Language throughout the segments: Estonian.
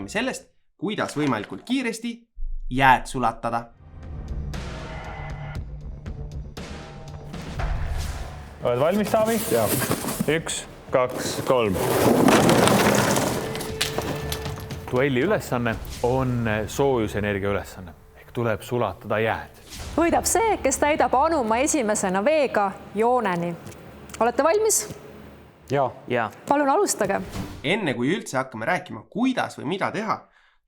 räägime sellest, kuidas võimalikult kiiresti jääd sulatada. Oled valmis, Taavi? Jaa. 1, 2, 3. Duelli ülesanne on soojusenergia ülesanne. Ehk tuleb sulatada jääd. Võidab see, kes täidab anuma esimesena veega jooneni. Olete valmis? Jaa. Palun alustage. Enne kui üldse hakkame rääkima, kuidas või mida teha,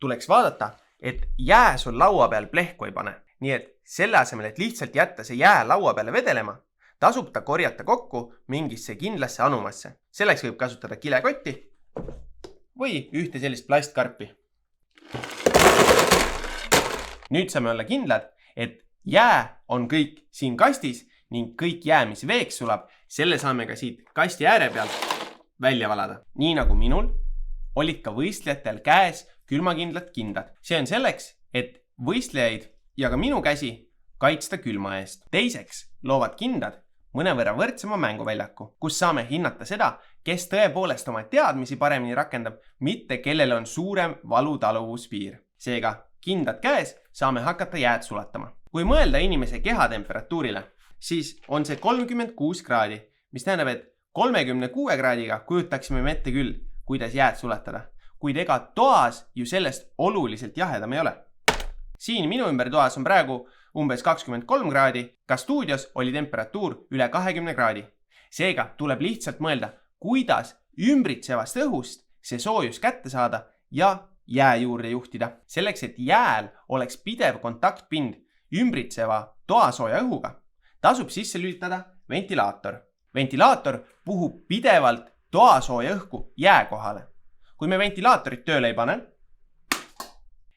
tuleks vaadata, et jää sul laua peal plehku ei pane. Nii et selle asemel, et lihtsalt jätta see jää laua peale vedelema, tasub ta korjata kokku mingisse kindlasse anumasse. Selleks võib kasutada kilekotti või ühte sellist plastkarpi. Nüüd saame olla kindlad, et jää on kõik siin kastis ning kõik jää, mis veeks sulab, selle saame ka siit kasti ääre pealt välja valada. Nii nagu minul olid ka võistlejatel käes külmakindlad kindad. See on selleks, et võistlejaid ja ka minu käsi kaitsta külma eest. Teiseks loovad kindad mõnevõrra võrdsema mänguväljaku, kus saame hinnata seda, kes tõepoolest oma teadmisi paremini rakendab, mitte kellele on suurem valutaluvuspiir. Seega, kindad käes saame hakata jääd sulatama. Kui mõelda inimese kehatemperatuurile, siis on see 36 kraadi, mis tähendab, et 36 kraadiga kujutaksime me ette küll, kuidas jääd sulatada. Kuid ega toas ju sellest oluliselt jahedam ei ole. Siin minu ümber toas on praegu umbes 23 kraadi, ka stuudios oli temperatuur üle 20 kraadi. Seega tuleb lihtsalt mõelda, kuidas ümbritsevast õhust see soojus kätte saada ja jää juurde juhtida. Selleks, et jääl oleks pidev kontaktpind ümbritseva toasooja õhuga, tasub sisse lülitada ventilaator. Ventilaator puhub pidevalt toasooja õhku jää kohale. Kui me ventilaatorit tööle ei pane,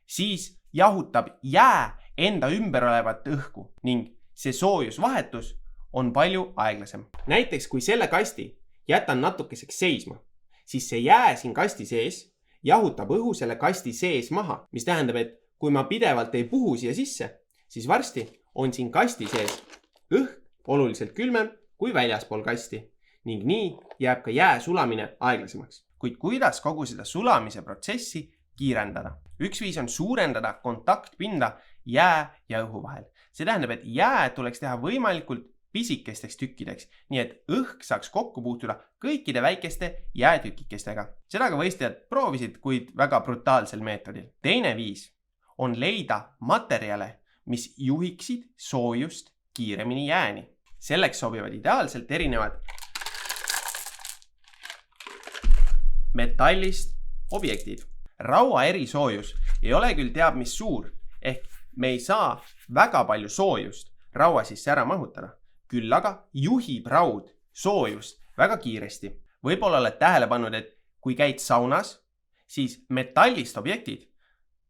siis jahutab jää enda ümber olevat õhku ning see soojusvahetus on palju aeglasem. Näiteks, kui selle kasti jätan natukeseks seisma, siis see jää siin kasti sees jahutab õhu selle kasti sees maha, mis tähendab, et kui ma pidevalt ei puhu siia sisse, siis varsti on siin kasti sees õhk oluliselt külmem kui väljaspool kasti ning nii jääb ka jää sulamine aeglasemaks. Kuid kuidas kogu seda sulamise protsessi kiirendada? Üks viis on suurendada kontaktpinda jää ja õhu vahel. See tähendab, et jää tuleks teha võimalikult pisikesteks tükkideks, nii et õhk saaks kokku puutuda kõikide väikeste jäätükikestega. Seda ka võistlejad proovisid, kuid väga brutaalsel meetodil. Teine viis on leida materjale, mis juhiksid soojust kiiremini jääni. Selleks sobivad ideaalselt erinevad metallist objektid. Raua erisoojus ei ole küll teab mis suur, ehk me ei saa väga palju soojust raua sisse ära mahutada. Küll aga juhib raud soojust väga kiiresti. Võib-olla oled tähele pannud, et kui käid saunas, siis metallist objektid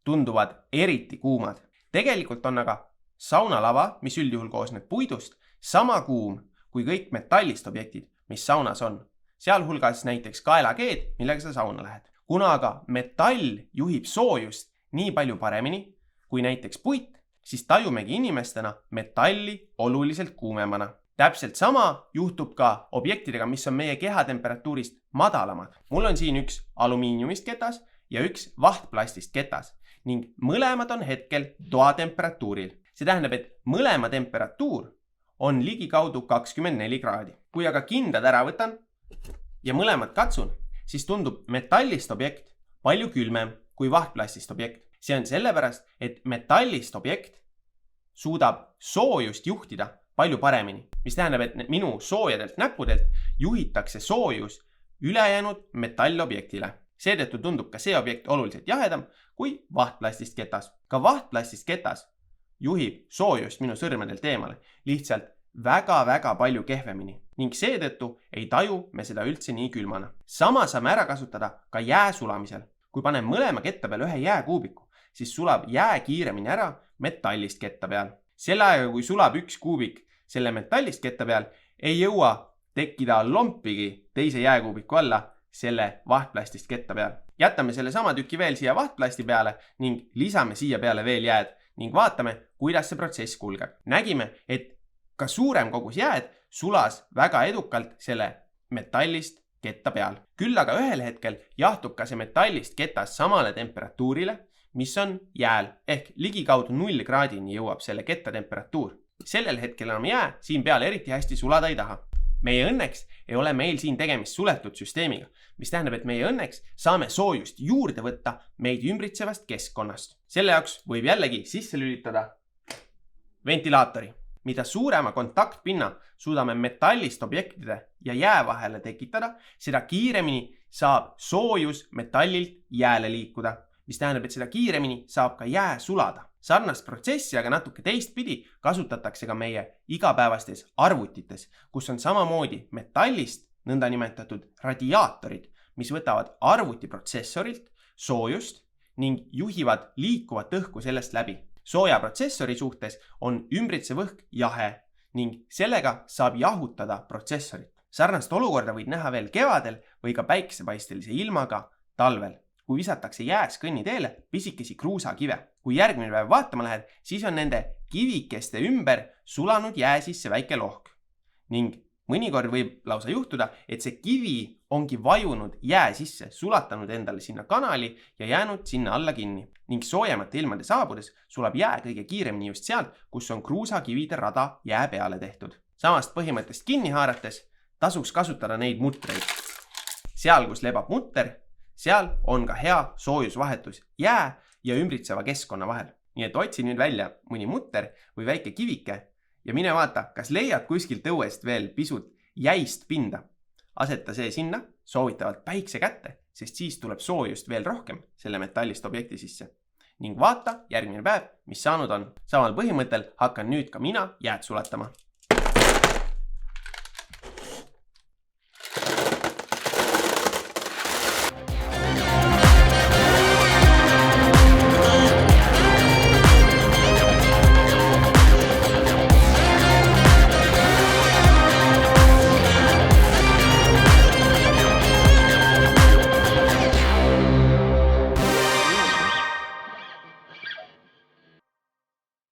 tunduvad eriti kuumad. Tegelikult on aga saunalava, mis üldjuhul koosneb puidust, sama kuum kui kõik metallist objektid, mis saunas on. Sealhulgas näiteks kaelakeed, millega sa sauna lähed. Kuna aga metall juhib soojust nii palju paremini kui näiteks puit, siis tajumegi inimestena metalli oluliselt kuumemana. Täpselt sama juhtub ka objektidega, mis on meie kehatemperatuurist madalamad. Mul on siin üks alumiiniumist ketas ja üks vahtplastist ketas ning mõlemad on hetkel toatemperatuuril. See tähendab, et mõlema temperatuur on ligikaudu 24 kraadi. Kui aga kindad ära võtan ja mõlemad katsun, siis tundub metallist objekt palju külmem kui vahtplastist objekt. See on sellepärast, et metallist objekt suudab soojust juhtida palju paremini, mis tähendab, et minu soojadelt näppudelt juhitakse soojus ülejäänud metallobjektile. Seetõttu tundub ka see objekt oluliselt jahedam kui vahtplastist ketas. Ka vahtplastist ketas juhib soojust minu sõrmedelt eemale lihtsalt väga-väga palju kehvemini ning seetõttu ei taju me seda üldse nii külmana. Sama saame ära kasutada ka jää sulamisel. Kui panen mõlema ketta peal ühe jääkuubiku, siis sulab jää kiiremini ära metallist ketta peal. Selle aega, kui sulab üks kuubik selle metallist ketta peal, ei jõua tekkida lompigi teise jääkuubiku alla selle vahtplastist ketta peal. Jätame selle sama tüki veel siia vahtplasti peale ning lisame siia peale veel jääd ning vaatame, kuidas see protsess kulgeb. Nägime, et ka suurem kogus jääd sulas väga edukalt selle metallist ketta peal. Küll aga ühel hetkel jahtub ka see metallist ketas samale temperatuurile, mis on jääl, ehk ligikaudu 0 kraadini jõuab selle ketta temperatuur. Sellel hetkel enam jää siin peal eriti hästi sulada ei taha. Meie õnneks ei ole meil siin tegemist suletud süsteemiga, mis tähendab, et meie õnneks saame soojust juurde võtta meid ümbritsevast keskkonnast. Selle jaoks võib jällegi sisse lülitada ventilaatori. Mida suurema kontaktpinna suudame metallist objektide ja jää vahele tekitada, seda kiiremini saab soojus metallilt jääle liikuda, mis tähendab, et seda kiiremini saab ka jää sulada. Sarnast protsessi, aga natuke teistpidi kasutatakse ka meie igapäevastes arvutites, kus on samamoodi metallist nõndanimetatud radiaatorid, mis võtavad arvutiprotsessorilt soojust ning juhivad liikuvat õhku sellest läbi. Sooja protsessori suhtes on ümbritsev õhk jahe ning sellega saab jahutada protsessorit. Sarnast olukorda võid näha veel kevadel või ka päiksepaistelise ilmaga talvel, kui visatakse jääs kõnniteele pisikesi kruusakive. Kui järgmine päev vaatama lähed, siis on nende kivikeste ümber sulanud jää sisse väike lohk. Ning mõnikord võib lausa juhtuda, et see kivi ongi vajunud jää sisse, sulatanud endale sinna kanali ja jäänud sinna alla kinni. Ning soojemate ilmade saabudes sulab jää kõige kiiremini just sealt, kus on kruusakivide rada jää peale tehtud. Samast põhimõttest kinni haarates tasuks kasutada neid mutreid. Seal, kus lebab mutter, seal on ka hea soojusvahetus jää ja ümbritseva keskkonna vahel. Nii et otsi nüüd välja mõni mutter või väike kivike ja mine vaata, kas leiad kuskilt õuest veel pisut jäist pinda. Aseta see sinna, soovitavalt päikse kätte, sest siis tuleb soojust veel rohkem selle metallist objekti sisse. Ning vaata järgmine päev, mis saanud on. Samal põhimõttel hakkan nüüd ka mina jääd sulatama.